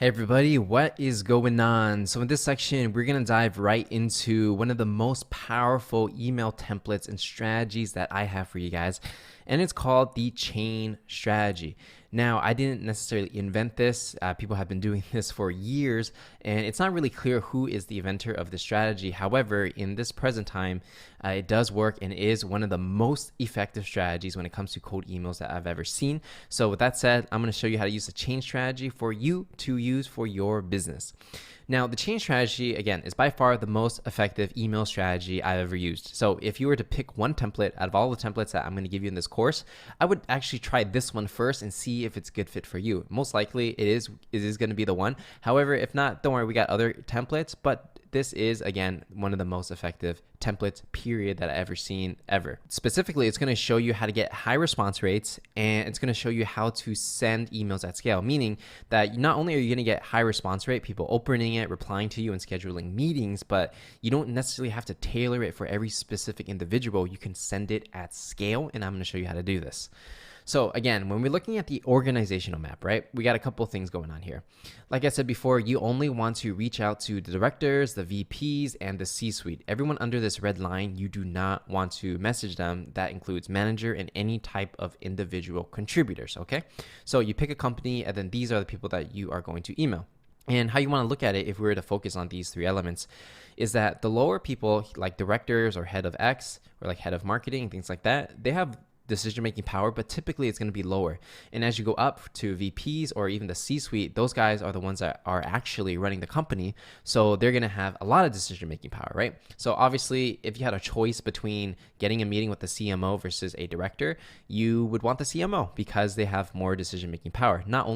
Hey everybody, what is going on? So in this section, we're going to dive right into one of the most powerful email templates and strategies that I have for you guys, and it's called the chain strategy. Now, I didn't necessarily invent this. People have been doing this for years, and it's not really clear who is the inventor of the strategy. However, in this present time, it does work and is one of the most effective strategies when it comes to cold emails that I've ever seen. So with that said, I'm going to show you how to use the chain strategy for you to use for your business. Now, the chain strategy, again, is by far the most effective email strategy I've ever used. So if you were to pick one template out of all the templates that I'm going to give you in this course, I would actually try this one first and see if it's a good fit for you. Most likely it is going to be the one. However, if not, don't worry, we got other templates, but this is, again, one of the most effective templates, period, that I've ever seen ever. Specifically, it's going to show you how to get high response rates, and it's going to show you how to send emails at scale, meaning that not only are you going to get high response rate, people opening it, replying to you, and scheduling meetings, but you don't necessarily have to tailor it for every specific individual. You can send it at scale, and I'm going to show you how to do this. So again, when we're looking at the organizational map, right, we got a couple things going on here. Like I said before, you only want to reach out to the directors, the VPs, and the C-suite. Everyone under this red line, you do not want to message them. That includes manager and any type of individual contributors, okay? So you pick a company, and then these are the people that you are going to email. And how you want to look at it, if we were to focus on these three elements, is that the lower people, like directors or head of X, or like head of marketing, things like that, they have decision-making power, but typically it's going to be lower. And as you go up to VPs or even the C-suite, those guys are the ones that are actually running the company. So they're going to have a lot of decision-making power, right? So obviously, if you had a choice between getting a meeting with the CMO versus a director, you would want the CMO because they have more decision-making power. Not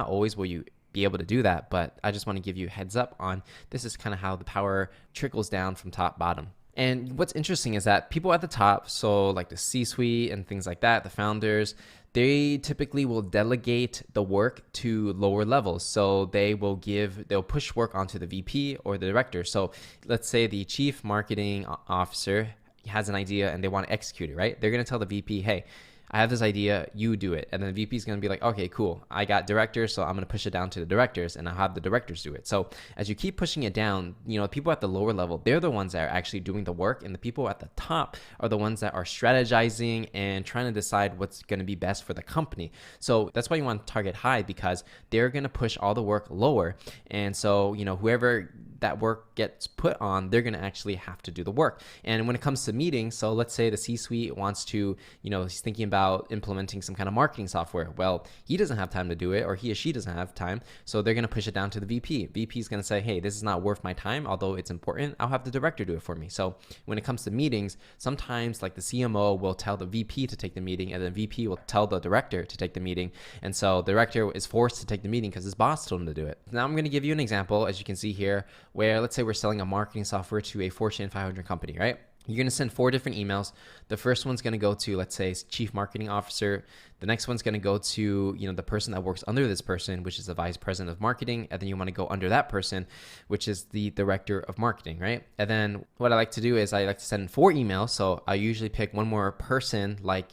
always will you be able to do that, but I just want to give you a heads up on this is kind of how the power trickles down from top bottom. And what's interesting is that people at the top, so like the C-suite and things like that, the founders, they typically will delegate the work to lower levels. So they'll push work onto the VP or the director. So let's say the chief marketing officer has an idea and they want to execute it, right? They're going to tell the VP, hey, I have this idea, you do it. And then the VP is going to be like, okay, cool. I got directors, so I'm going to push it down to the directors and I'll have the directors do it. So as you keep pushing it down, people at the lower level, they're the ones that are actually doing the work. And the people at the top are the ones that are strategizing and trying to decide what's going to be best for the company. So that's why you want to target high, because they're going to push all the work lower. And so, whoever that work gets put on, they're going to actually have to do the work. And when it comes to meetings, so let's say the C-suite wants to, he's thinking about implementing some kind of marketing software. Well, he doesn't have time to do it, or he or she doesn't have time. So they're going to push it down to the VP. VP is going to say, hey, this is not worth my time, although it's important. I'll have the director do it for me. So when it comes to meetings, sometimes like the CMO will tell the VP to take the meeting, and the VP will tell the director to take the meeting. And so the director is forced to take the meeting because his boss told him to do it. Now I'm going to give you an example, as you can see here, where let's say we're selling a marketing software to a Fortune 500 company, right? You're going to send 4 different emails. The first one's going to go to, let's say, chief marketing officer. The next one's going to go to, the person that works under this person, which is the vice president of marketing. And then you want to go under that person, which is the director of marketing, right? And then what I like to do is I like to send 4 emails. So I usually pick one more person, like,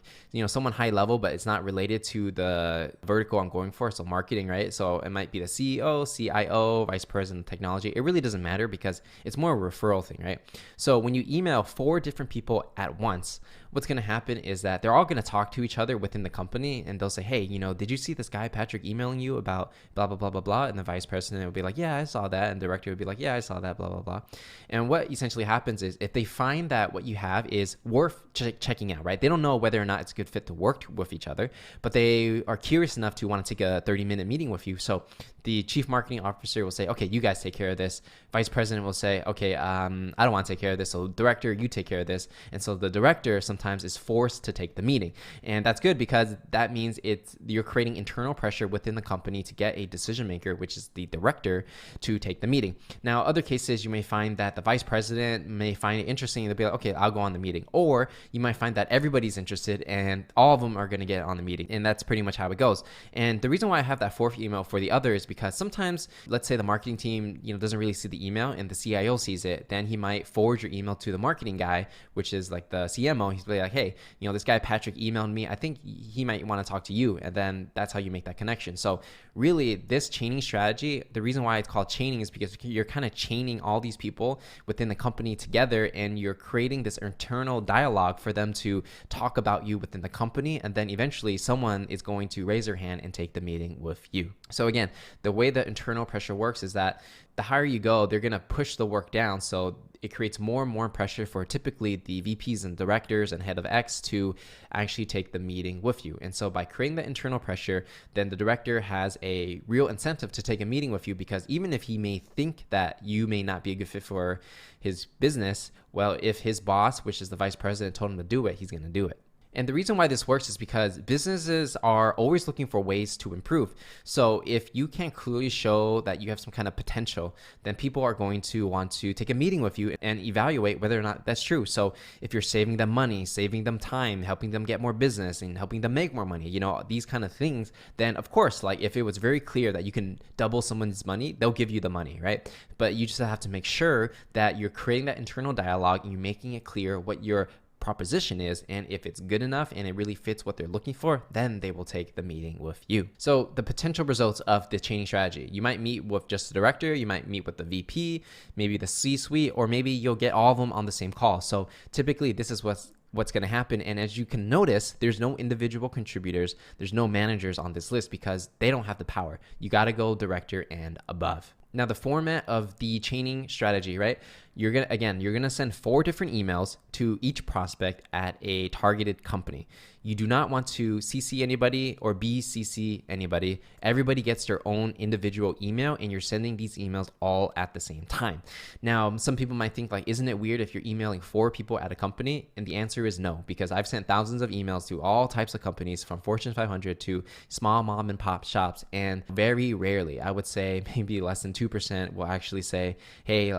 someone high level, but it's not related to the vertical I'm going for. So marketing, right? So it might be the CEO, CIO, vice president of technology. It really doesn't matter because it's more a referral thing, right? So when you email 4 different people at once, what's going to happen is that they're all going to talk to each other within the company, and they'll say, hey, did you see this guy Patrick emailing you about blah blah blah blah blah? And the vice president will be like, yeah, I saw that, and the director would be like, yeah, I saw that, blah blah blah. And what essentially happens is, if they find that what you have is worth checking out, right? They don't know whether or not it's a good fit to work with each other, but they are curious enough to want to take a 30-minute meeting with you. So the chief marketing officer will say, okay, you guys take care of this. Vice president will say, okay, I don't want to take care of this. So director, you take care of this. And so the director sometimes is forced to take the meeting. And that's good because that means you're creating internal pressure within the company to get a decision maker, which is the director, to take the meeting. Now, other cases, you may find that the vice president may find it interesting. They'll be like, okay, I'll go on the meeting. Or you might find that everybody's interested and all of them are going to get on the meeting. And that's pretty much how it goes. And the reason why I have that 4th email for the others, because sometimes, let's say the marketing team, doesn't really see the email and the CIO sees it, then he might forward your email to the marketing guy, which is like the CMO. He's specifically like, hey, this guy Patrick emailed me. I think he might want to talk to you. And then that's how you make that connection. So really, this chaining strategy, the reason why it's called chaining is because you're kind of chaining all these people within the company together, and you're creating this internal dialogue for them to talk about you within the company. And then eventually someone is going to raise their hand and take the meeting with you. So again, the way the internal pressure works is that the higher you go, they're going to push the work down. So it creates more and more pressure for typically the VPs and directors and head of X to actually take the meeting with you. And so by creating that internal pressure, then the director has a real incentive to take a meeting with you, because even if he may think that you may not be a good fit for his business, well, if his boss, which is the vice president, told him to do it, he's going to do it. And the reason why this works is because businesses are always looking for ways to improve. So if you can clearly show that you have some kind of potential, then people are going to want to take a meeting with you and evaluate whether or not that's true. So if you're saving them money, saving them time, helping them get more business and helping them make more money, these kind of things, then of course, like if it was very clear that you can double someone's money, they'll give you the money, right? But you just have to make sure that you're creating that internal dialogue and you're making it clear what your proposition is, and if it's good enough and it really fits what they're looking for, then they will take the meeting with you. So the potential results of the chaining strategy: you might meet with just the director, you might meet with the VP, maybe the C-suite, or maybe you'll get all of them on the same call. So typically this is what's going to happen. And as you can notice, there's no individual contributors, there's no managers on this list because they don't have the power. You got to go director and above. Now, the format of the chaining strategy, right? You're going to send 4 different emails to each prospect at a targeted company. You do not want to CC anybody or BCC anybody. Everybody gets their own individual email, and you're sending these emails all at the same time. Now, some people might think like, isn't it weird if you're emailing 4 people at a company? And the answer is no, because I've sent thousands of emails to all types of companies, from Fortune 500 to small mom and pop shops. And very rarely, I would say maybe less than 2% will actually say, hey,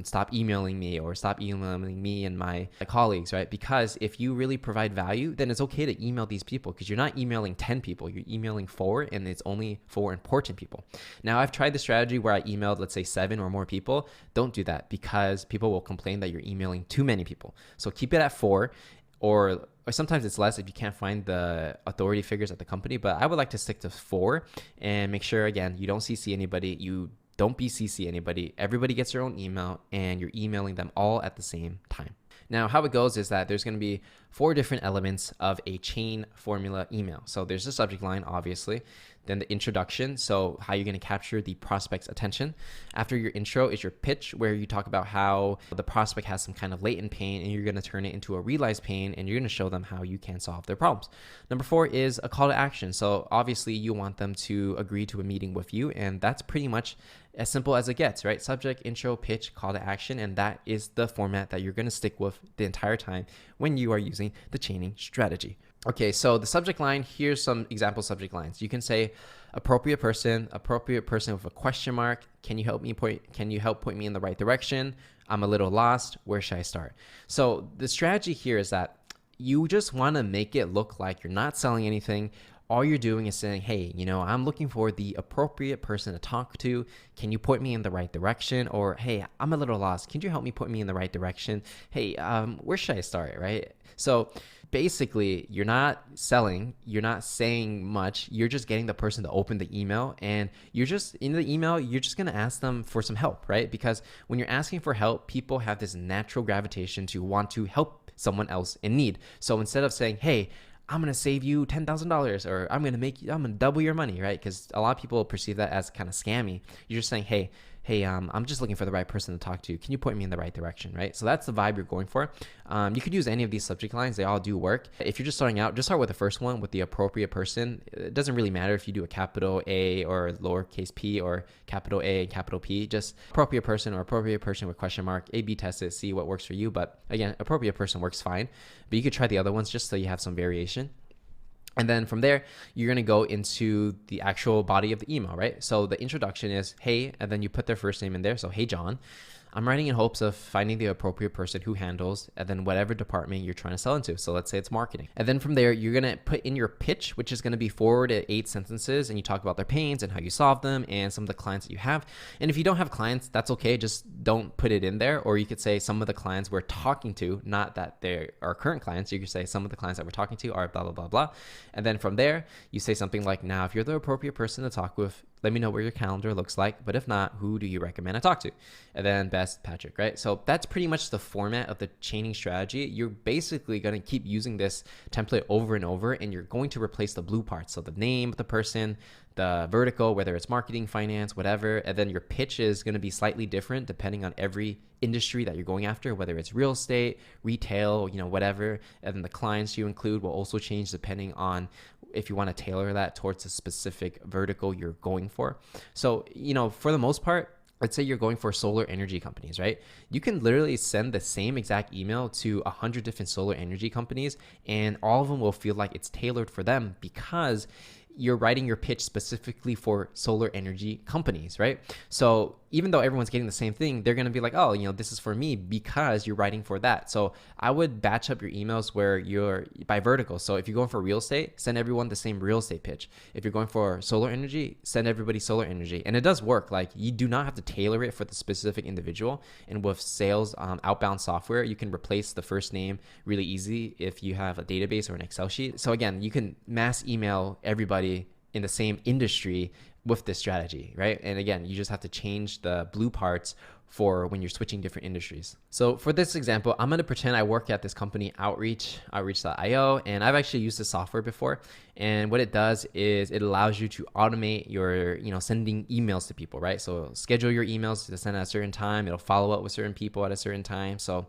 stop emailing me, or stop emailing me and my colleagues, right? Because if you really provide value, then it's okay to email these people, because you're not emailing 10 people, you're emailing 4, and it's only 4 important people. Now, I've tried the strategy where I emailed, let's say 7 or more people. Don't do that, because people will complain that you're emailing too many people. So keep it at 4, or sometimes it's less if you can't find the authority figures at the company, but I would like to stick to 4 and make sure, again, you don't CC anybody, you don't BCC anybody. Everybody gets their own email, and you're emailing them all at the same time. Now, how it goes is that there's going to be 4 different elements of a chain formula email. So there's the subject line, obviously, then the introduction, so how you're going to capture the prospect's attention. After your intro is your pitch, where you talk about how the prospect has some kind of latent pain, and you're going to turn it into a realized pain, and you're going to show them how you can solve their problems. Number 4 is a call to action. So obviously you want them to agree to a meeting with you, and that's pretty much as simple as it gets, right? Subject, intro, pitch, call to action, and that is the format that you're going to stick with the entire time when you are using the chaining strategy. Okay, so the subject line, here's some example subject lines. You can say appropriate person with a question mark. Can you help point me in the right direction? I'm a little lost. Where should I start? So the strategy here is that you just want to make it look like you're not selling anything. All you're doing is saying, hey, I'm looking for the appropriate person to talk to. Can you point me in the right direction? Or, hey, I'm a little lost. Can you help me point me in the right direction? Hey, where should I start, right? So basically, you're not selling, you're not saying much, you're just getting the person to open the email, and you're just, in the email, you're just going to ask them for some help, right? Because when you're asking for help, people have this natural gravitation to want to help someone else in need. So instead of saying, hey, I'm going to save you $10,000, or I'm going to double your money, right? Because a lot of people perceive that as kind of scammy. You're just saying, hey, I'm just looking for the right person to talk to. Can you point me in the right direction, right? So that's the vibe you're going for. You could use any of these subject lines. They all do work. If you're just starting out, just start with the first one, with the appropriate person. It doesn't really matter if you do a capital A or lowercase p, or capital A and capital P. Just appropriate person, or appropriate person with question mark. A/B test it, see what works for you. But again, appropriate person works fine. But you could try the other ones just so you have some variation. And then from there, you're going to go into the actual body of the email, right? So the introduction is, hey, and then you put their first name in there. So, hey, John, I'm writing in hopes of finding the appropriate person who handles and then whatever department you're trying to sell into. So let's say it's marketing. And then from there, you're going to put in your pitch, which is going to be 4 to 8 sentences. And you talk about their pains and how you solve them and some of the clients that you have. And if you don't have clients, that's okay. Just don't put it in there. Or you could say some of the clients we're talking to, not that they are current clients. You could say some of the clients that we're talking to are blah, blah, blah, blah. And then from there, you say something like, now, if you're the appropriate person to talk with, let me know what your calendar looks like. But if not, who do you recommend I talk to? And then best, Patrick, right? So that's pretty much the format of the chaining strategy. You're basically going to keep using this template over and over, and you're going to replace the blue parts. So the name of the person, the vertical, whether it's marketing, finance, whatever. And then your pitch is going to be slightly different depending on every industry that you're going after, whether it's real estate, retail, whatever. And then the clients you include will also change depending on if you want to tailor that towards a specific vertical you're going for. So, for the most part, let's say you're going for solar energy companies, right? You can literally send the same exact email to 100 different solar energy companies, and all of them will feel like it's tailored for them because you're writing your pitch specifically for solar energy companies, right? So even though everyone's getting the same thing, they're going to be like, oh, this is for me because you're writing for that. So I would batch up your emails where you're by vertical. So if you're going for real estate, send everyone the same real estate pitch. If you're going for solar energy, send everybody solar energy. And it does work. Like, you do not have to tailor it for the specific individual. And with sales outbound software, you can replace the first name really easy if you have a database or an Excel sheet. So again, you can mass email everybody in the same industry with this strategy, right? And again, you just have to change the blue parts for when you're switching different industries. So for this example, I'm going to pretend I work at this company, Outreach.io, and I've actually used this software before. And what it does is it allows you to automate your, sending emails to people, right? So schedule your emails to send at a certain time. It'll follow up with certain people at a certain time. So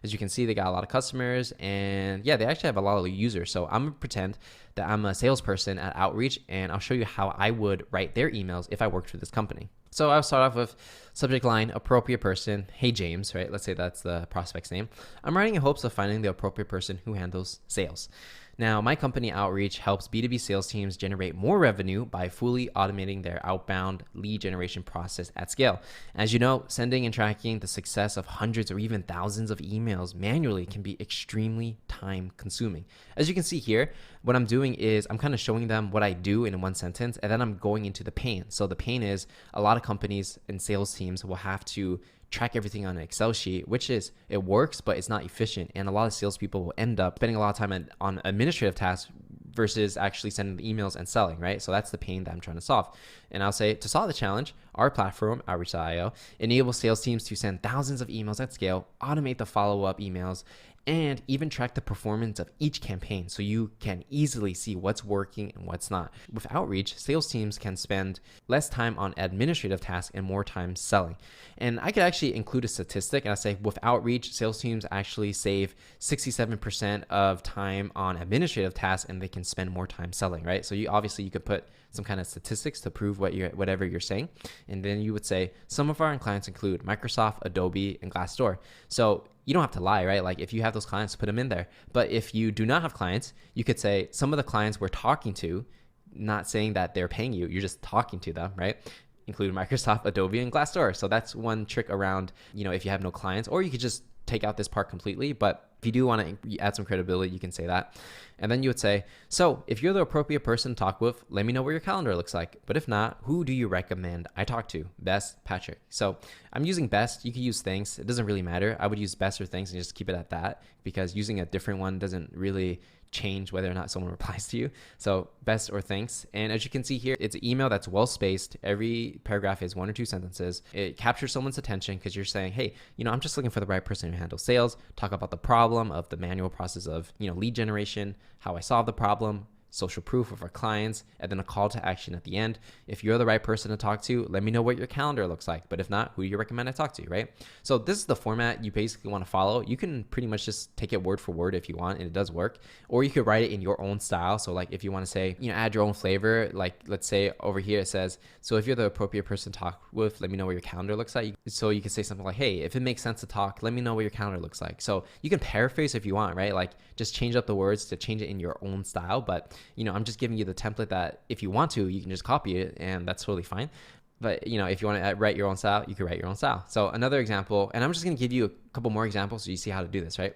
as you can see, they got a lot of customers, and yeah, they actually have a lot of users. So I'm gonna pretend that I'm a salesperson at Outreach, and I'll show you how I would write their emails if I worked for this company. So I'll start off with subject line, appropriate person. Hey, James, right? Let's say that's the prospect's name. I'm writing in hopes of finding the appropriate person who handles sales. Now, my company Outreach helps B2B sales teams generate more revenue by fully automating their outbound lead generation process at scale. As you know, sending and tracking the success of hundreds or even thousands of emails manually can be extremely time consuming. As you can see here, what I'm doing is I'm kind of showing them what I do in one sentence, and then I'm going into the pain. So the pain is a lot of companies and sales teams will have to track everything on an Excel sheet, which is, it works, but it's not efficient. And a lot of salespeople will end up spending a lot of time on administrative tasks versus actually sending the emails and selling, right? So that's the pain that I'm trying to solve. And I'll say, to solve the challenge, our platform, Outreach.io, enables sales teams to send thousands of emails at scale, automate the follow-up emails, and even track the performance of each campaign so you can easily see what's working and what's not. With Outreach, sales teams can spend less time on administrative tasks and more time selling. And I could actually include a statistic, and I say with Outreach, sales teams actually save 67% of time on administrative tasks, and they can spend more time selling, right? So you could put some kind of statistics to prove whatever you're saying. And then you would say, some of our clients include Microsoft, Adobe, and Glassdoor. So you don't have to lie, right? Like, if you have those clients, put them in there. But if you do not have clients, you could say some of the clients we're talking to, not saying that they're paying you, you're just talking to them, right? Include Microsoft, Adobe, and Glassdoor. So that's one trick around, if you have no clients, or you could just take out this part completely. But if you do want to add some credibility, you can say that. And then you would say, so if you're the appropriate person to talk with, let me know what your calendar looks like. But if not, who do you recommend I talk to? Best, Patrick. So I'm using best. You could use thanks. It doesn't really matter. I would use best or thanks and just keep it at that, because using a different one doesn't really change whether or not someone replies to you. So best or thanks. And as you can see here, it's an email that's well spaced. Every paragraph is 1 or 2 sentences. It captures someone's attention because you're saying, hey, I'm just looking for the right person who handles sales. Talk about the problem of the manual process of, lead generation, how I solve the problem, social proof of our clients, and then a call to action at the end. If you're the right person to talk to, let me know what your calendar looks like. But if not, who do you recommend I talk to, right? So this is the format you basically want to follow. You can pretty much just take it word for word if you want, and it does work. Or you could write it in your own style. So like if you want to say, add your own flavor, like let's say over here it says, so if you're the appropriate person to talk with, let me know what your calendar looks like. So you can say something like, hey, if it makes sense to talk, let me know what your calendar looks like. So you can paraphrase if you want, right? Like just change up the words to change it in your own style. But I'm just giving you the template that if you want to, you can just copy it, and that's totally fine. But if you want to write your own style, you can write your own style. So another example, and I'm just going to give you a couple more examples so you see how to do this, right?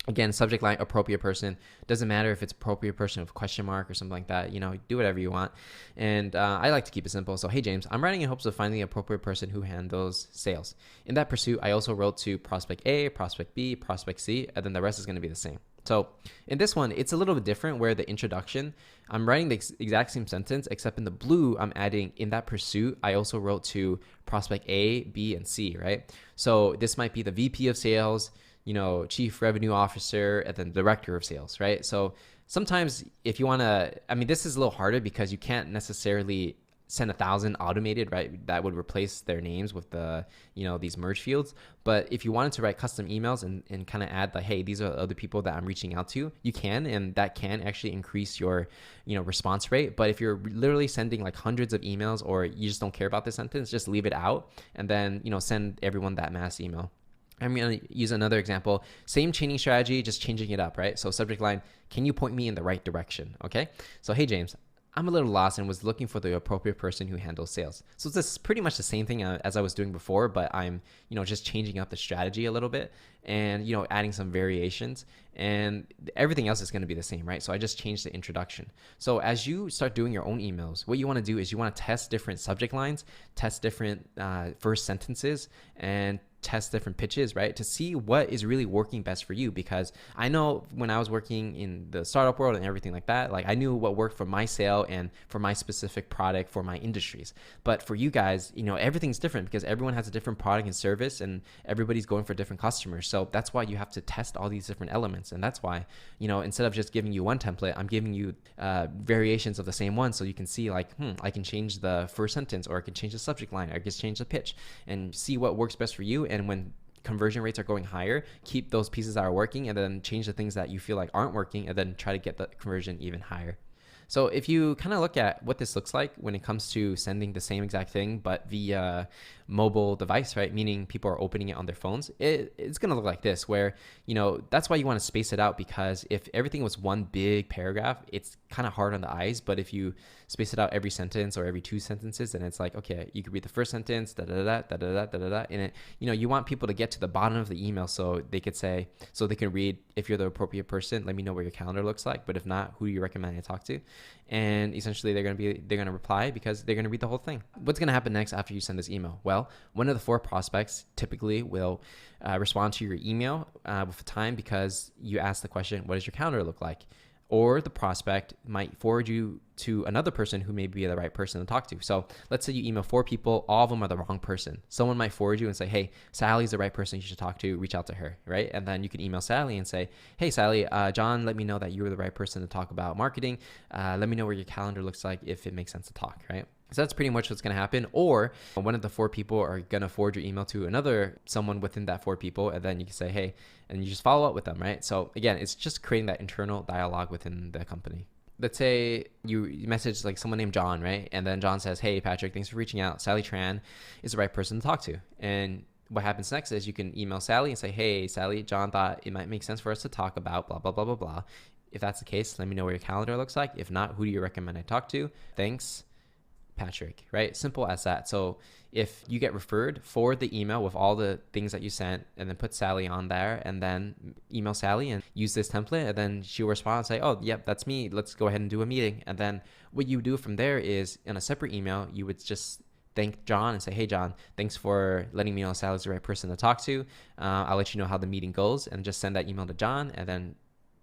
Again, subject line, appropriate person. Doesn't matter if it's appropriate person with a question mark or something like that. Do whatever you want. And I like to keep it simple. So, hey, James, I'm writing in hopes of finding the appropriate person who handles sales. In that pursuit, I also wrote to prospect A, prospect B, prospect C, and then the rest is going to be the same. So in this one, it's a little bit different where the introduction, I'm writing the exact same sentence, except in the blue, I'm adding in that pursuit, I also wrote to prospect A, B, and C, right? So this might be the VP of sales, chief revenue officer, and then director of sales, right? So sometimes if you want to, this is a little harder because you can't necessarily send 1,000 automated, right? That would replace their names with the, these merge fields. But if you wanted to write custom emails and kind of add like, hey, these are the other people that I'm reaching out to, you can, and that can actually increase your, response rate. But if you're literally sending like hundreds of emails or you just don't care about the sentence, just leave it out and then, send everyone that mass email. I'm going to use another example. Same chaining strategy, just changing it up, right? So subject line, can you point me in the right direction? Okay. So, hey, James, I'm a little lost and was looking for the appropriate person who handles sales. So this is pretty much the same thing as I was doing before, but I'm, just changing up the strategy a little bit and, adding some variations, and everything else is going to be the same, right? So I just changed the introduction. So as you start doing your own emails, what you want to do is you want to test different subject lines, test different first sentences, and test different pitches, right? To see what is really working best for you. Because I know when I was working in the startup world and everything like that, like I knew what worked for my sale and for my specific product for my industries. But for you guys, everything's different because everyone has a different product and service and everybody's going for different customers. So that's why you have to test all these different elements. And that's why, instead of just giving you one template, I'm giving you variations of the same one. So you can see like, I can change the first sentence, or I can change the subject line, or I can change the pitch and see what works best for you. And when conversion rates are going higher, keep those pieces that are working and then change the things that you feel like aren't working and then try to get the conversion even higher. So if you kind of look at what this looks like when it comes to sending the same exact thing but via mobile device, right? Meaning people are opening it on their phones. It's going to look like this where, that's why you want to space it out, because if everything was one big paragraph, it's kind of hard on the eyes. But if you space it out every sentence or every two sentences, then it's like, okay, you could read the first sentence, da da da da da da da da, and it, you want people to get to the bottom of the email so they could say, so they can read, if you're the appropriate person, let me know what your calendar looks like. But if not, who do you recommend I talk to? And essentially they're going to reply because they're going to read the whole thing. What's going to happen next after you send this email? Well, one of the 4 prospects typically will respond to your email with time because you ask the question, what does your calendar look like? Or the prospect might forward you to another person who may be the right person to talk to. So let's say you email 4 people, all of them are the wrong person. Someone might forward you and say, hey, Sally's the right person you should talk to, reach out to her, right? And then you can email Sally and say, hey, Sally, John let me know that you were the right person to talk about marketing. Let me know where your calendar looks like if it makes sense to talk, right? So that's pretty much what's going to happen. Or one of the 4 people are going to forward your email to someone within that 4 people. And then you can say, hey, and you just follow up with them, right? So again, it's just creating that internal dialogue within the company. Let's say you message like someone named John, right? And then John says, hey, Patrick, thanks for reaching out. Sally Tran is the right person to talk to. And what happens next is you can email Sally and say, hey, Sally, John thought it might make sense for us to talk about blah, blah, blah, blah, blah. If that's the case, let me know what your calendar looks like. If not, who do you recommend I talk to? Thanks, Patrick, right? Simple as that. So if you get referred, forward the email with all the things that you sent and then put Sally on there and then email Sally and use this template, and then she'll respond and say, oh, yep, that's me. Let's go ahead and do a meeting. And then what you do from there is in a separate email, you would just thank John and say, hey, John, thanks for letting me know Sally's the right person to talk to. I'll let you know how the meeting goes, and just send that email to John and then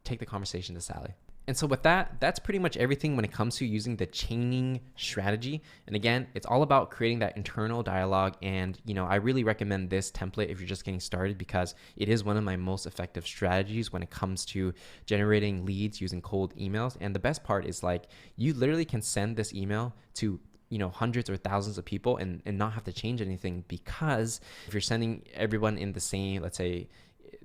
take the conversation to Sally. And so with that, that's pretty much everything when it comes to using the chaining strategy. And again, it's all about creating that internal dialogue. And, I really recommend this template if you're just getting started, because it is one of my most effective strategies when it comes to generating leads using cold emails. And the best part is like, you literally can send this email to hundreds or thousands of people and not have to change anything, because if you're sending everyone in the same, let's say,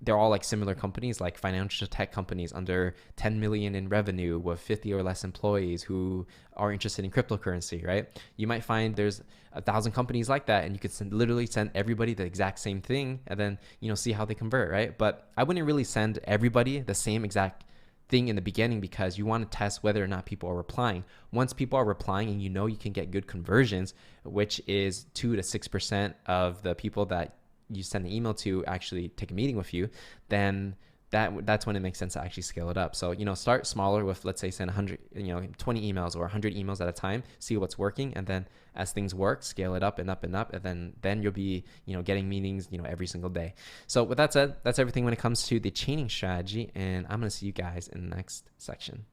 they're all like similar companies, like financial tech companies under 10 million in revenue with 50 or less employees who are interested in cryptocurrency, right? You might find there's 1,000 companies like that, and you could literally send everybody the exact same thing and then, see how they convert, right? But I wouldn't really send everybody the same exact thing in the beginning because you want to test whether or not people are replying. Once people are replying and you know you can get good conversions, which is 2 to 6% of the people that you send an email to actually take a meeting with you, then that's when it makes sense to actually scale it up. So, start smaller with, let's say, send 100, 20 emails or 100 emails at a time, see what's working. And then as things work, scale it up and up and up. And then you'll be, getting meetings, every single day. So with that said, that's everything when it comes to the chaining strategy. And I'm going to see you guys in the next section.